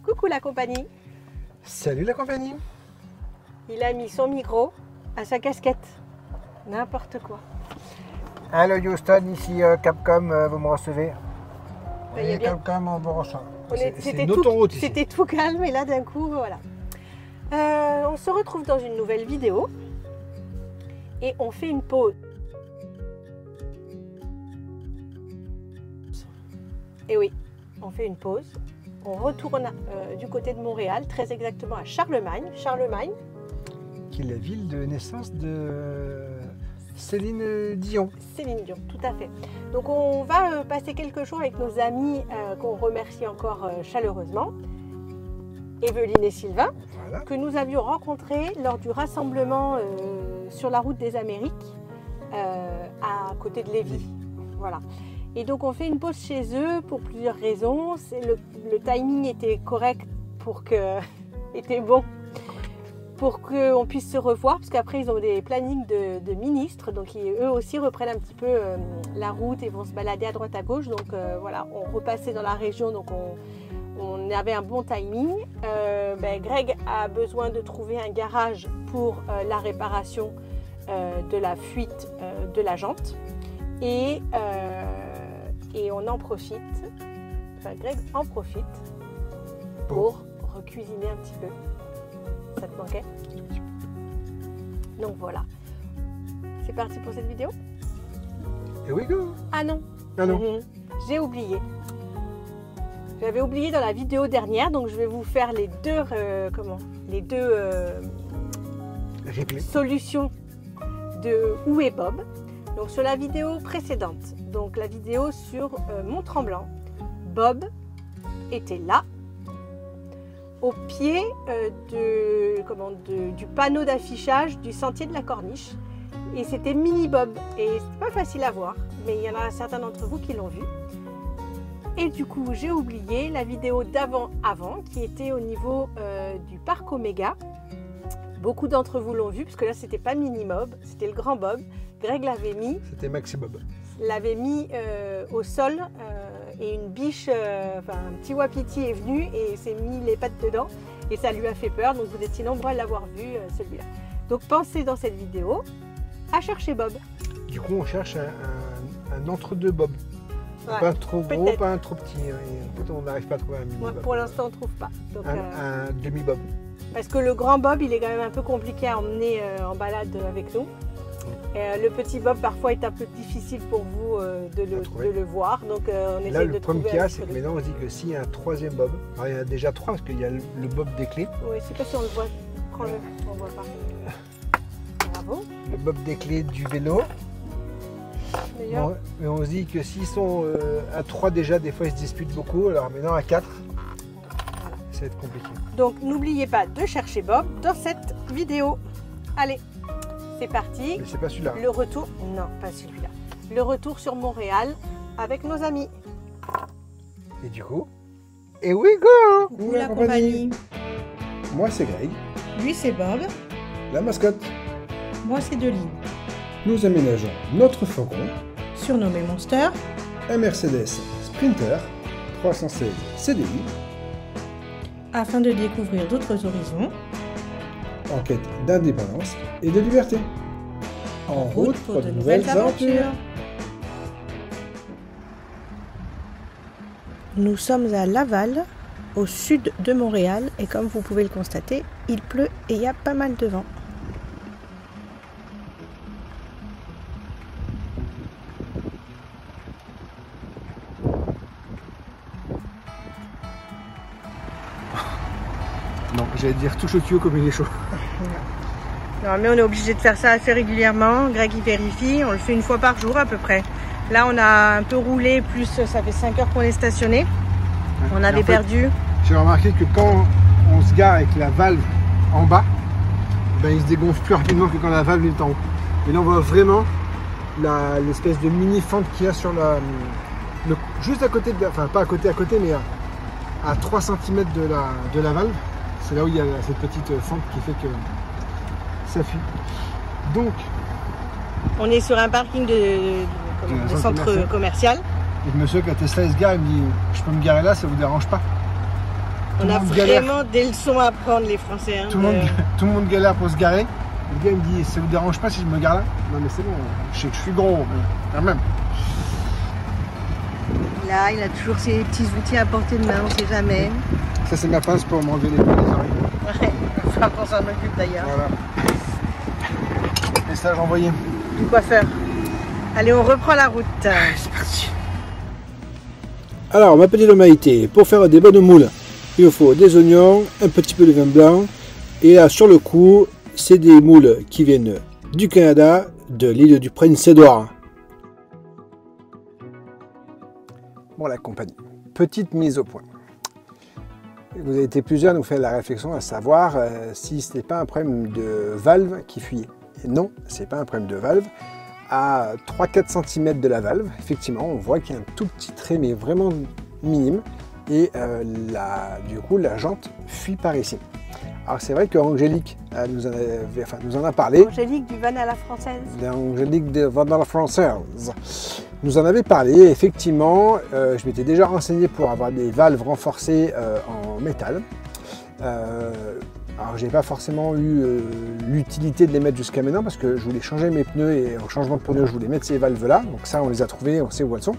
Coucou la compagnie. Salut la compagnie. Il a mis son micro à sa casquette. N'importe quoi. Hello Houston, ici Capcom, vous me recevez? Il y a bien... Capcom, on vous reçoit. C'est C'était une autoroute ici. C'était tout calme et là d'un coup, voilà. On se retrouve dans une nouvelle vidéo et on fait une pause. Et oui, on fait une pause. On retourne du côté de Montréal, très exactement à Charlemagne. Charlemagne, qui est la ville de naissance de Céline Dion. Céline Dion, tout à fait. Donc on va passer quelques jours avec nos amis qu'on remercie encore chaleureusement, Evelyne et Sylvain, Voilà. que nous avions rencontrés lors du rassemblement sur la route des Amériques, à côté de Lévis. Voilà. Et donc on fait une pause chez eux pour plusieurs raisons. Le timing était correct était bon pour qu'on puisse se revoir, parce qu'après ils ont des plannings de ministres, donc eux aussi reprennent un petit peu la route et vont se balader à droite à gauche. Donc voilà, on repassait dans la région, donc on avait un bon timing. Greg a besoin de trouver un garage pour la réparation de la fuite de la jante. Et on en profite, Greg en profite pour recuisiner un petit peu. Ça te manquait? Donc voilà. C'est parti pour cette vidéo? Et we go. Ah non. Ah non. J'ai oublié. J'avais oublié dans la vidéo dernière, donc je vais vous faire les deux solutions de Où est Bob. Donc sur la vidéo précédente, donc la vidéo sur Mont-Tremblant, Bob était là, au pied du panneau d'affichage du sentier de la Corniche. Et c'était Mini Bob. Et c'est pas facile à voir, mais il y en a certains d'entre vous qui l'ont vu. Et du coup, j'ai oublié la vidéo d'avant, qui était au niveau du parc Oméga. Beaucoup d'entre vous l'ont vu, parce que là, c'était pas Mini Bob, c'était le grand Bob. Greg l'avait mis. C'était Maxi Bob. L'avait mis au sol et une biche, un petit wapiti est venu et s'est mis les pattes dedans et ça lui a fait peur. Donc vous étiez nombreux à l'avoir vu celui-là. Donc pensez dans cette vidéo à chercher Bob. Du coup, on cherche un entre-deux Bob. Ouais, pas trop gros, pas un trop petit. Et on n'arrive pas à trouver un mini Bob. Pour l'instant, on ne trouve pas. Donc, un demi-Bob. Parce que le grand Bob, il est quand même un peu compliqué à emmener en balade avec nous. Le petit Bob, parfois, est un peu difficile pour vous de le voir. Donc, on essaie de trouver. Là, le problème qu'il y a, c'est que maintenant, on se dit que s'il y a un troisième Bob, alors il y en a déjà trois, parce qu'il y a le Bob des clés. Oui, je ne sais pas si on le voit. Prends-le, on ne voit pas. Bravo. Le Bob des clés du vélo. Bon, mais on se dit que s'ils sont à 3 déjà, des fois ils se disputent beaucoup. Alors maintenant à 4, voilà. Ça va être compliqué. Donc n'oubliez pas de chercher Bob dans cette vidéo. Allez, c'est parti. Mais c'est pas celui-là. Le retour, non, pas celui-là. Le retour sur Montréal avec nos amis. Et du coup, et we go. Coucou la compagnie. Moi c'est Greg. Lui c'est Bob. La mascotte. Moi c'est Deline. Nous aménageons notre fourgon, surnommé Monster, un Mercedes Sprinter 316 CDI, afin de découvrir d'autres horizons, en quête d'indépendance et de liberté. En route pour de nouvelles aventures. Nous sommes à Laval, au sud de Montréal, et comme vous pouvez le constater, il pleut et il y a pas mal de vent. Non, j'allais dire touche au tuyau comme il est chaud. Non, mais on est obligé de faire ça assez régulièrement. Greg il vérifie, on le fait une fois par jour à peu près. Là on a un peu roulé, plus ça fait 5 heures qu'on est stationné. On avait perdu. J'ai remarqué que quand on se gare avec la valve en bas, il se dégonfle plus rapidement que quand la valve est en haut. Et là on voit vraiment l'espèce de mini fente qu'il y a sur juste à côté, enfin pas à côté, mais à 3 cm de la valve. C'est là où il y a cette petite fente qui fait que ça fuit. Donc, on est sur un parking de centre commercial. Et le monsieur qui a Tesla, il se gare, il me dit: je peux me garer là, ça vous dérange pas? On a vraiment des leçons à apprendre les Français. Hein, tout le monde galère pour se garer. Le gars me dit, ça vous dérange pas si je me gare là? Non mais c'est bon, je sais que je suis gros, mais quand même. Là, il a toujours ses petits outils à portée de main, on sait jamais. Ça c'est ma pince pour m'enlever les poils des oreilles. Ouais, il faudra qu'on s'en occupe d'ailleurs. Voilà. Message envoyé. Du coiffeur. Allez, on reprend la route. C'est parti. Alors, ma petite humanité, pour faire des bonnes moules, il faut des oignons, un petit peu de vin blanc. Et là, sur le coup, c'est des moules qui viennent du Canada, de l'île du Prince-Édouard. Bon, la compagnie. Petite mise au point. Vous avez été plusieurs à nous faire la réflexion à savoir si ce n'était pas un problème de valve qui fuyait. Et non, ce n'est pas un problème de valve. À 3-4 cm de la valve, effectivement, on voit qu'il y a un tout petit trait, mais vraiment minime. Et du coup, la jante fuit par ici. Alors c'est vrai qu'Angélique nous en a parlé. Angélique du Van à la française. Angélique du Van à la française nous en avait parlé. Effectivement, je m'étais déjà renseigné pour avoir des valves renforcées en métal. Alors j'ai pas forcément eu l'utilité de les mettre jusqu'à maintenant parce que je voulais changer mes pneus et au changement de pneus je voulais mettre ces valves là. Donc ça on les a trouvées, on sait où elles sont.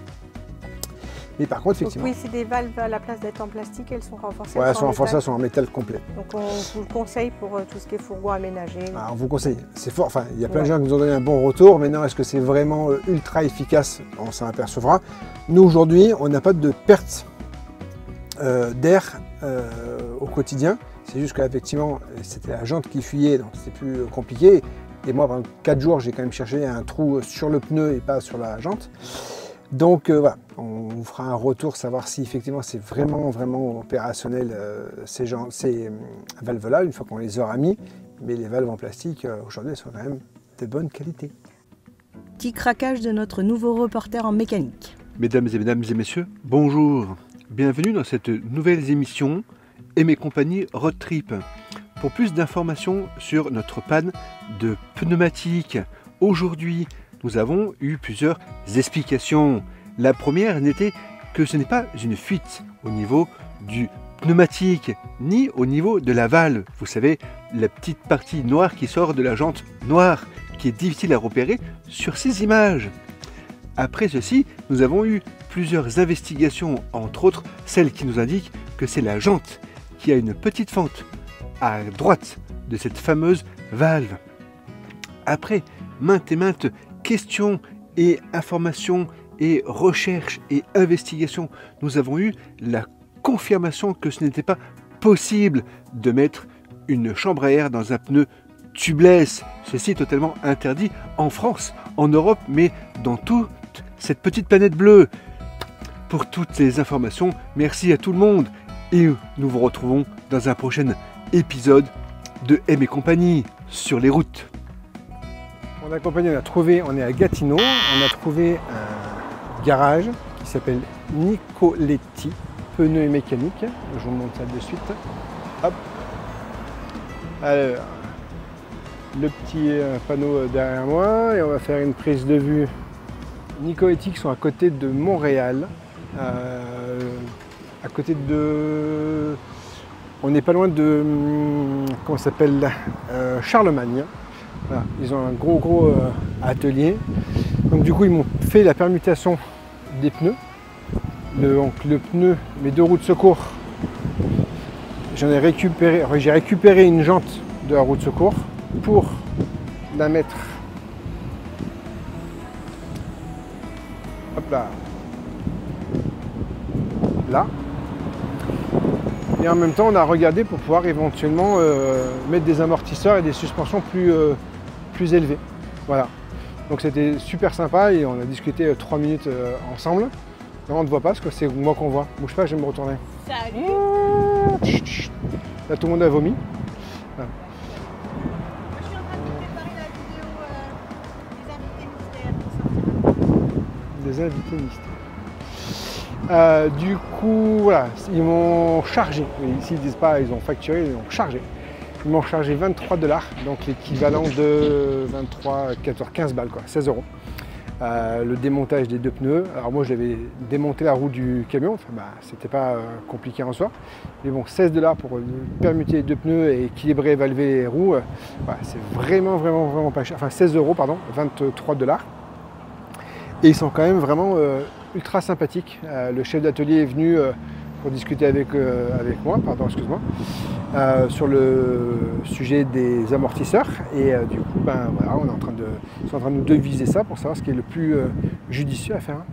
Mais par contre, effectivement. Donc oui, c'est des valves à la place d'être en plastique, elles sont renforcées. Ouais, elles sont renforcées, elles sont en métal complet. Donc on vous le conseille pour tout ce qui est fourgon aménagé. Alors, on vous conseille, c'est fort. Enfin, il y a plein de gens qui nous ont donné un bon retour. Maintenant, est-ce que c'est vraiment ultra efficace? On s'en apercevra. Nous, aujourd'hui, on n'a pas de perte d'air au quotidien. C'est juste qu'effectivement, c'était la jante qui fuyait, donc c'était plus compliqué. Et moi, pendant 4 jours, j'ai quand même cherché un trou sur le pneu et pas sur la jante. Donc voilà, on vous fera un retour, savoir si effectivement c'est vraiment opérationnel ces valves-là, une fois qu'on les aura mis. Mais les valves en plastique, aujourd'hui, elles sont quand même de bonne qualité. Petit craquage de notre nouveau reporter en mécanique. Mesdames et messieurs, bonjour. Bienvenue dans cette nouvelle émission et mes compagnies Road Trip. Pour plus d'informations sur notre panne de pneumatique, aujourd'hui, nous avons eu plusieurs explications. La première n'était que ce n'est pas une fuite au niveau du pneumatique, ni au niveau de la valve. Vous savez, la petite partie noire qui sort de la jante noire, qui est difficile à repérer sur ces images. Après ceci, nous avons eu plusieurs investigations, entre autres celle qui nous indique que c'est la jante qui a une petite fente à droite de cette fameuse valve. Après maintes et maintes questions et informations et recherches et investigations, nous avons eu la confirmation que ce n'était pas possible de mettre une chambre à air dans un pneu tubeless. Ceci est totalement interdit en France, en Europe, mais dans toute cette petite planète bleue. Pour toutes les informations, merci à tout le monde et nous vous retrouvons dans un prochain épisode de M et compagnie sur les routes. On est à Gatineau, on a trouvé un garage qui s'appelle Nicoletti, pneus et mécanique. Je vous montre ça de suite. Hop. Alors, le petit panneau derrière moi et on va faire une prise de vue. Nicoletti qui sont à côté de Montréal, à côté de... On n'est pas loin de... Comment ça s'appelle, Charlemagne. Voilà, ils ont un gros atelier. Donc du coup ils m'ont fait la permutation des pneus. Donc le pneu, mes 2 roues de secours, j'ai récupéré une jante de la roue de secours pour la mettre hop là. Et en même temps on a regardé pour pouvoir éventuellement mettre des amortisseurs et des suspensions plus élevées. Voilà. Donc c'était super sympa et on a discuté 3 minutes ensemble. Non, on ne voit pas parce que c'est moi qu'on voit. Bouge pas, je vais me retourner. Salut. Là tout le monde a vomi. Voilà. Moi, je suis en train de préparer la vidéo des invités mystères. Du coup, voilà, ils m'ont chargé. Ici, ils disent pas, ils ont facturé, ils ont chargé. Ils m'ont chargé 23 $, donc l'équivalent de 23, 14, 15 balles, quoi, 16 €. le démontage des 2 pneus. Alors moi j'avais démonté la roue du camion, enfin, c'était pas compliqué en soi. Mais bon, 16 $ pour permuter les 2 pneus et équilibrer et valver les roues, c'est vraiment pas cher. Enfin 16 €, pardon, 23 $. Et ils sont quand même vraiment ultra sympathiques. Le chef d'atelier est venu pour discuter avec moi, sur le sujet des amortisseurs. Et du coup, voilà, ils sont en train de nous deviser ça pour savoir ce qui est le plus judicieux à faire.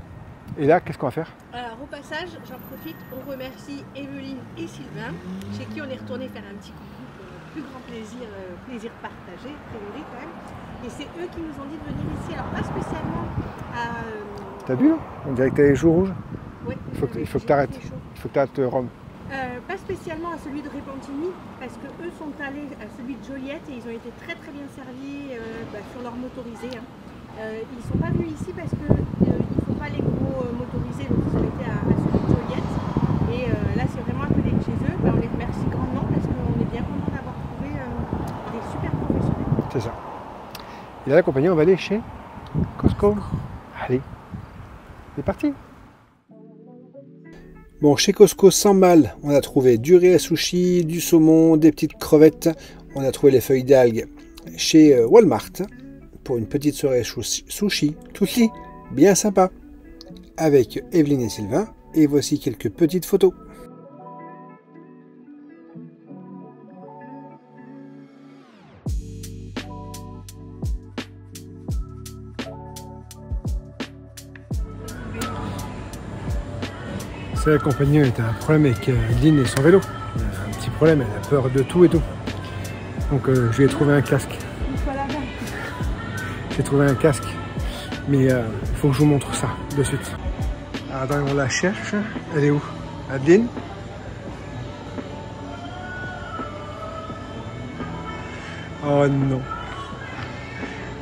Et là, qu'est-ce qu'on va faire? Alors au passage, j'en profite, on remercie Evelyne et Sylvain, chez qui on est retourné faire un petit coucou pour le plus grand plaisir partagé, a priori quand même. Et c'est eux qui nous ont dit de venir ici, alors pas spécialement à... T'as vu, on dirait que t'as les joues rouges. Oui. Il faut que t'arrêtes. Il faut que t'arrêtes, Rome. Pas spécialement à celui de Repentigny, parce que eux sont allés à celui de Joliette et ils ont été très bien servis sur leur motorisé. Ils ne sont pas venus ici parce qu'il ne faut pas les gros motorisés, donc ils ont été à celui de Joliette. Et là c'est vraiment à côté de chez eux. On les remercie grandement parce qu'on est bien content d'avoir trouvé des super professionnels. C'est ça. Et là la compagnie, on va aller chez Costco. Allez, c'est parti. Bon, chez Costco, 100 balles, on a trouvé du riz à sushi, du saumon, des petites crevettes. On a trouvé les feuilles d'algues chez Walmart pour une petite soirée sushi, bien sympa, avec Evelyne et Sylvain. Et voici quelques petites photos. La compagnie a un problème avec Lynn et son vélo. Elle a un petit problème, elle a peur de tout et tout. Donc je lui ai trouvé un casque. J'ai trouvé un casque. Mais il faut que je vous montre ça de suite. Attends, on la cherche. Elle est où? Adeline? Oh non.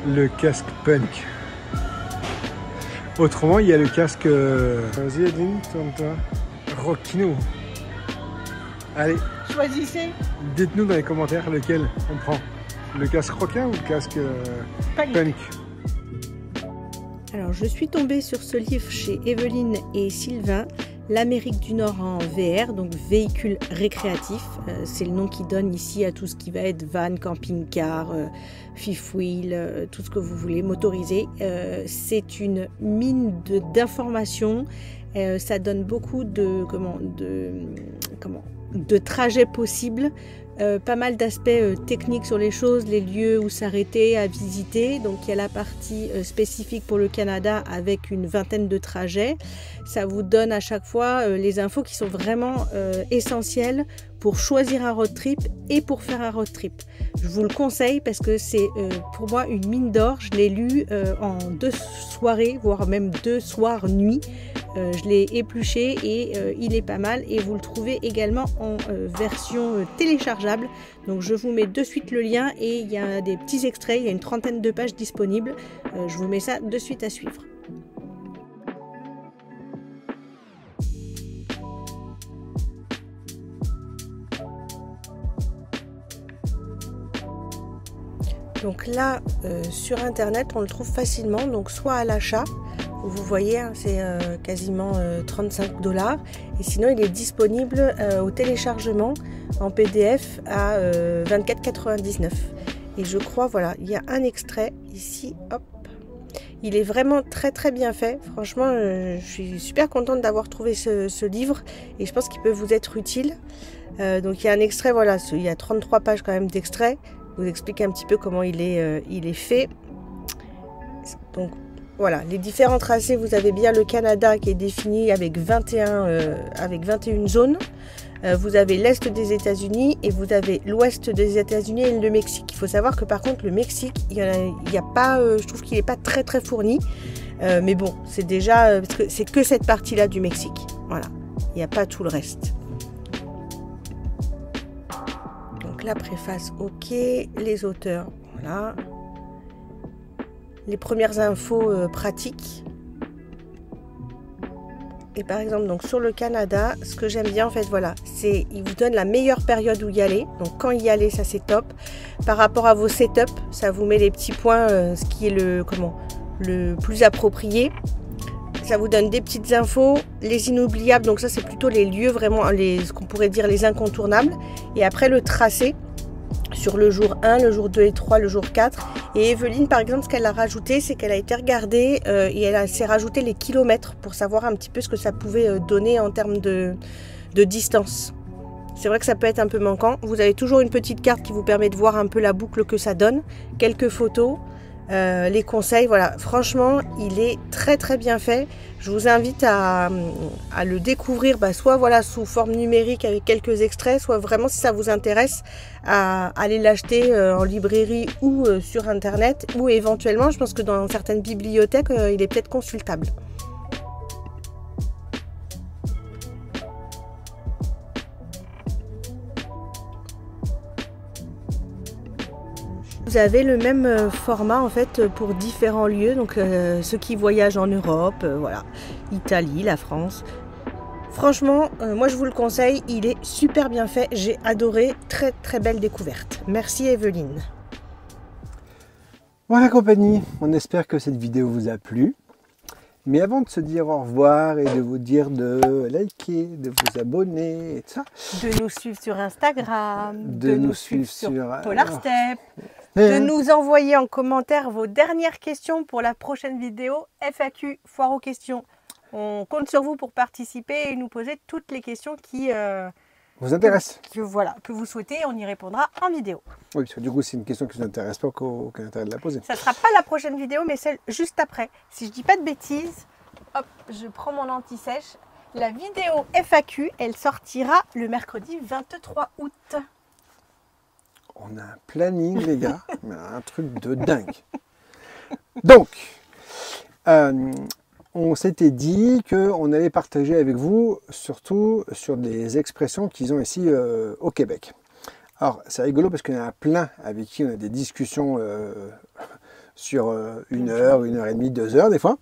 Le casque punk. Autrement, il y a le casque... Vas-y, Adeline, tourne-toi. Rockinou. Allez. Choisissez. Dites-nous dans les commentaires lequel on prend. Le casque requin ou le casque punk? Alors, je suis tombée sur ce livre chez Evelyne et Sylvain, l'Amérique du Nord en VR, donc véhicule récréatif. C'est le nom qu'ils donnent ici à tout ce qui va être van, camping-car, fifth wheel, tout ce que vous voulez, motorisé. C'est une mine d'informations. Ça donne beaucoup de trajets possibles. Pas mal d'aspects techniques sur les choses, les lieux où s'arrêter, à visiter. Donc il y a la partie spécifique pour le Canada avec une vingtaine de trajets. Ça vous donne à chaque fois les infos qui sont vraiment essentielles pour choisir un road trip et pour faire un road trip. Je vous le conseille parce que c'est pour moi une mine d'or. Je l'ai lu en 2 soirées, voire même 2 soirs nuit. Je l'ai épluché et il est pas mal. Et vous le trouvez également en version téléchargeable. Donc je vous mets de suite le lien et il y a des petits extraits. Il y a une 30aine de pages disponibles. Je vous mets ça de suite à suivre. Donc là, sur internet, on le trouve facilement, donc soit à l'achat, vous voyez, hein, c'est quasiment 35 $, et sinon il est disponible au téléchargement en PDF à 24,99 €. Et je crois, voilà, il y a un extrait ici, hop, il est vraiment très bien fait. Franchement, je suis super contente d'avoir trouvé ce livre, et je pense qu'il peut vous être utile. Donc il y a un extrait, voilà, il y a 33 pages quand même d'extrait. Vous expliquer un petit peu comment il est fait. Donc voilà, les différents tracés, vous avez bien le Canada qui est défini avec 21 zones. Vous avez l'est des États-Unis et vous avez l'ouest des États-Unis et le Mexique. Il faut savoir que par contre le Mexique, il y a pas, je trouve qu'il n'est pas très fourni. Mais bon, c'est déjà parce que c'est que cette partie-là du Mexique. Voilà, il n'y a pas tout le reste. La préface, ok, les auteurs, voilà, les premières infos pratiques. Et par exemple, donc sur le Canada, ce que j'aime bien en fait, voilà, c'est il vous donne la meilleure période où y aller. Donc quand y aller, ça c'est top. Par rapport à vos setups, ça vous met les petits points, ce qui est le le plus approprié. Ça vous donne des petites infos, les inoubliables, donc ça c'est plutôt les lieux vraiment, ce qu'on pourrait dire les incontournables. Et après le tracé sur le jour 1, le jour 2 et 3, le jour 4. Et Evelyne par exemple, ce qu'elle a rajouté, c'est qu'elle a été regardée et elle s'est rajouté les kilomètres pour savoir un petit peu ce que ça pouvait donner en termes de distance. C'est vrai que ça peut être un peu manquant. Vous avez toujours une petite carte qui vous permet de voir un peu la boucle que ça donne, quelques photos. Les conseils, voilà, franchement il est très très bien fait. Je vous invite à le découvrir, soit voilà sous forme numérique avec quelques extraits, soit vraiment si ça vous intéresse à aller l'acheter en librairie ou sur internet, ou éventuellement je pense que dans certaines bibliothèques il est peut-être consultable. Vous avez le même format en fait pour différents lieux, donc ceux qui voyagent en Europe, voilà, Italie, la France. Franchement, moi je vous le conseille, il est super bien fait, j'ai adoré, très très belle découverte. Merci Evelyne. Voilà compagnie, on espère que cette vidéo vous a plu. Mais avant de se dire au revoir et de vous dire de liker, de vous abonner et tout ça. De nous suivre sur Instagram, de nous suivre sur Polarstep, de nous envoyer en commentaire vos dernières questions pour la prochaine vidéo FAQ, foire aux questions. On compte sur vous pour participer et nous poser toutes les questions qui vous intéressent. Que vous souhaitez, on y répondra en vidéo. Oui, parce que du coup, c'est une question qui ne vous intéresse pas, aucun intérêt de la poser. Ça ne sera pas la prochaine vidéo, mais celle juste après. Si je dis pas de bêtises, hop, je prends mon anti-sèche. La vidéo FAQ, elle sortira le mercredi 23 août. On a un planning, les gars, mais un truc de dingue. Donc, on s'était dit qu'on allait partager avec vous, surtout sur des expressions qu'ils ont ici au Québec. Alors, c'est rigolo parce qu'il y en a plein avec qui on a des discussions sur 1 heure, 1 heure et demie, 2 heures des fois.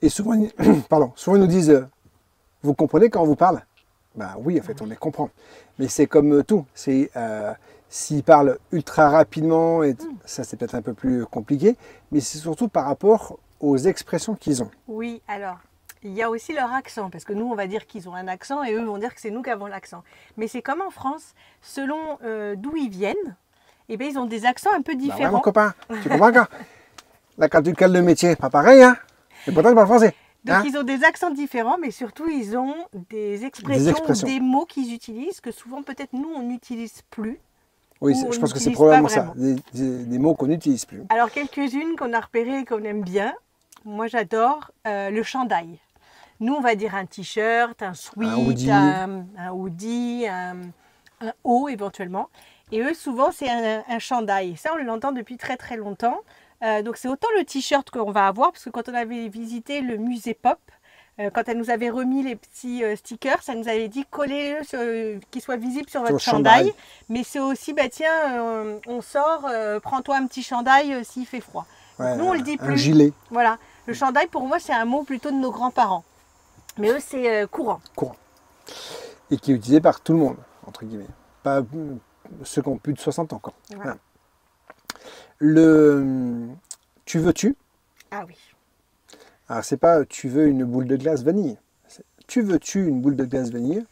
Et souvent, souvent ils nous disent, vous comprenez quand on vous parle? Ben oui, en fait, on les comprend. Mais c'est comme tout. S'ils parlent ultra rapidement, et ça c'est peut-être un peu plus compliqué, mais c'est surtout par rapport aux expressions qu'ils ont. Oui, alors, il y a aussi leur accent, parce que nous, on va dire qu'ils ont un accent, et eux vont dire que c'est nous qui avons l'accent. Mais c'est comme en France, selon d'où ils viennent, eh bien, ils ont des accents un peu différents. Ben ouais, mon copain, tu comprends quand? Là, quand tu cales le métier, pas pareil, hein? Et pourtant, tu parles français. Donc, hein? ils ont des accents différents, mais surtout, ils ont des expressions. Des mots qu'ils utilisent, que souvent, peut-être, nous, on n'utilise plus. Oui, je pense que c'est probablement ça, des mots qu'on n'utilise plus. Alors, quelques-unes qu'on a repérées et qu'on aime bien. Moi, j'adore le chandail. Nous, on va dire un t-shirt, un sweat, un hoodie, un haut éventuellement. Et eux, souvent, c'est un chandail. Ça, on l'entend depuis très très longtemps. Donc, c'est autant le t-shirt qu'on va avoir, parce que quand on avait visité le musée Pop, quand elle nous avait remis les petits stickers, ça nous avait dit collez-le, qu'ils soient visibles sur votre chandail. Mais c'est aussi, bah tiens, on sort, prends-toi un petit chandail s'il fait froid. Ouais, nous, on le dit plus. Un gilet. Voilà. Le chandail, pour moi, c'est un mot plutôt de nos grands-parents. Mais eux, c'est courant. Courant. Et qui est utilisé par tout le monde, entre guillemets. Pas ceux qui ont plus de 60 ans, quoi. Voilà. Le tu veux-tu? Ah oui. Alors, c'est pas tu veux une boule de glace vanille. Tu veux-tu une boule de glace vanille?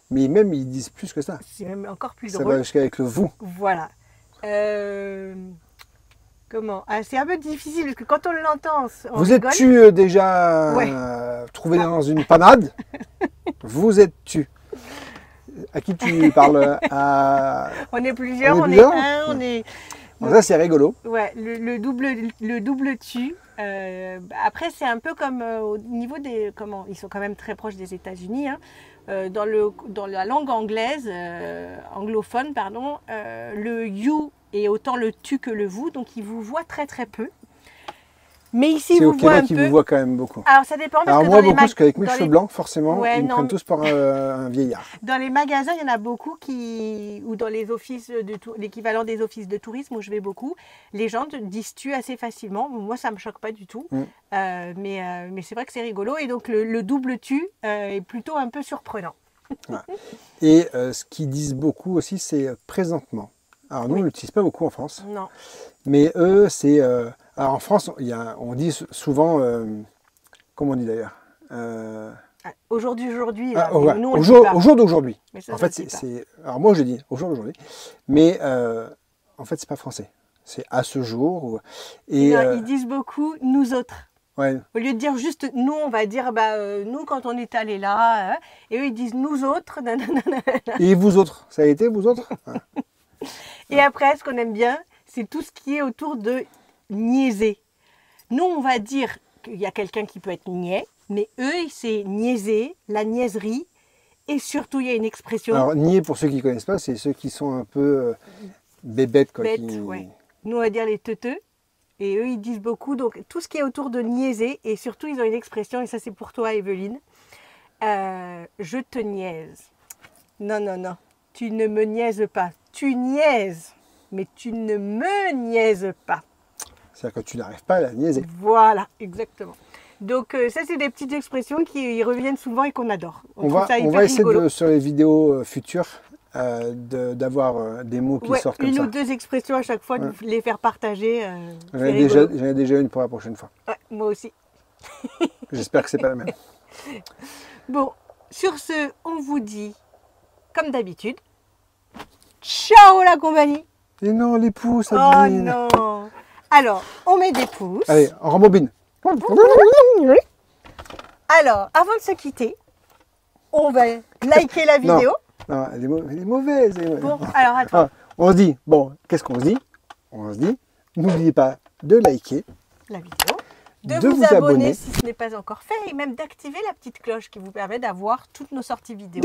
Mais même, ils disent plus que ça. C'est même encore plus ça drôle. Ça va jusqu'avec le vous. Voilà. Comment? C'est un peu difficile parce que quand on l'entend, on Vous rigole. êtes-tu déjà trouvé dans une panade? Vous êtes-tu? À qui tu parles? On est plusieurs, on est plusieurs un, on est... Bon, ça, c'est rigolo. Ouais, le double tu. Après, c'est un peu comme au niveau des... Comment? Ils sont quand même très proches des États-Unis. Hein. Dans la langue anglaise, anglophone, pardon, le you est autant le tu que le vous, donc ils vous voient très très peu. Mais ici, ils vous voient un peu. C'est au Québec qu'ils vous voient quand même beaucoup. Alors, ça dépend. Alors, moi, beaucoup, parce qu'avec mes cheveux blancs, forcément, ouais, ils me prennent tous pour un vieillard. Dans les magasins, il y en a beaucoup ou dans les offices, l'équivalent des offices de tourisme où je vais beaucoup, les gens disent tu assez facilement. Moi, ça ne me choque pas du tout. Mais c'est vrai que c'est rigolo. Et donc, le double tu est plutôt un peu surprenant. Ouais. Et ce qu'ils disent beaucoup aussi, c'est présentement. Alors, nous, on ne l'utilise pas beaucoup en France. Non. Mais eux, c'est Alors en France, on dit souvent, comment on dit d'ailleurs Aujourd'hui, ouais, nous, on au le dit jour, pas. au jour d'aujourd'hui. Mais ça, En je le fait, dis pas. alors moi je dis au jour d'aujourd'hui, mais en fait c'est pas français. C'est à ce jour. Et Non, ils disent beaucoup nous autres. ouais, Au lieu de dire juste nous, on va dire nous quand on est allé là. Hein, et eux, ils disent nous autres. Nanana. et vous autres, ça a été vous autres? Ouais. Et après, ce qu'on aime bien, c'est tout ce qui est autour de niaiser. Nous, on va dire qu'il y a quelqu'un qui peut être niais, mais eux, c'est niaiser, la niaiserie. Et surtout, il y a une expression Alors nier, pour ceux qui ne connaissent pas, c'est ceux qui sont un peu bébêtes. Quoi, bête. qui... Ouais. Nous, on va dire les teuteux. Et eux, ils disent beaucoup. Donc, tout ce qui est autour de niaiser. Et surtout, ils ont une expression, et ça, c'est pour toi, Evelyne. Je te niaise. Non, non, non. Tu ne me niaises pas. Tu niaises. Mais tu ne me niaises pas. C'est-à-dire que tu n'arrives pas à la niaiser. Voilà, exactement. Donc, ça, c'est des petites expressions qui reviennent souvent et qu'on adore. On trouve ça va hyper essayer rigolo. sur les vidéos futures d'avoir des mots qui Ouais, sortent comme une ça. ou deux expressions à chaque fois, de les faire partager. J'en c'est ai rigolo. déjà une pour la prochaine fois. Ouais, moi aussi. J'espère que c'est pas la même. Bon, sur ce, on vous dit, comme d'habitude, ciao la compagnie. Et non, les pouces, Oh Adeline. non. Alors, on met des pouces. Allez, on rembobine. Alors, avant de se quitter, on va liker la Non. vidéo. Non, elle est mauvaise. elle est mauvaise. Bon, alors attends. Ah, on se dit, bon, qu'est-ce qu'on se dit? On se dit, n'oubliez pas de liker, La vidéo. De de vous vous abonner abonner. si ce n'est pas encore fait et même d'activer la petite cloche qui vous permet d'avoir toutes nos sorties vidéo.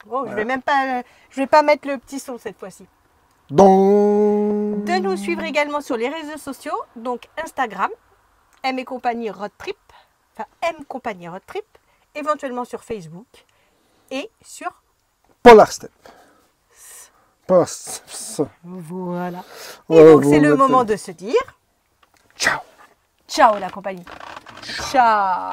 Oh, je vais même pas, je vais pas mettre le petit son cette fois-ci. Donc, De nous suivre également sur les réseaux sociaux, donc Instagram, M et compagnie Road Trip, enfin M compagnie Road Trip, éventuellement sur Facebook et sur Polar Step. Polar Step. voilà. Oh, Et donc vous c'est le mettez- moment de se dire Ciao. ciao la compagnie. Ciao.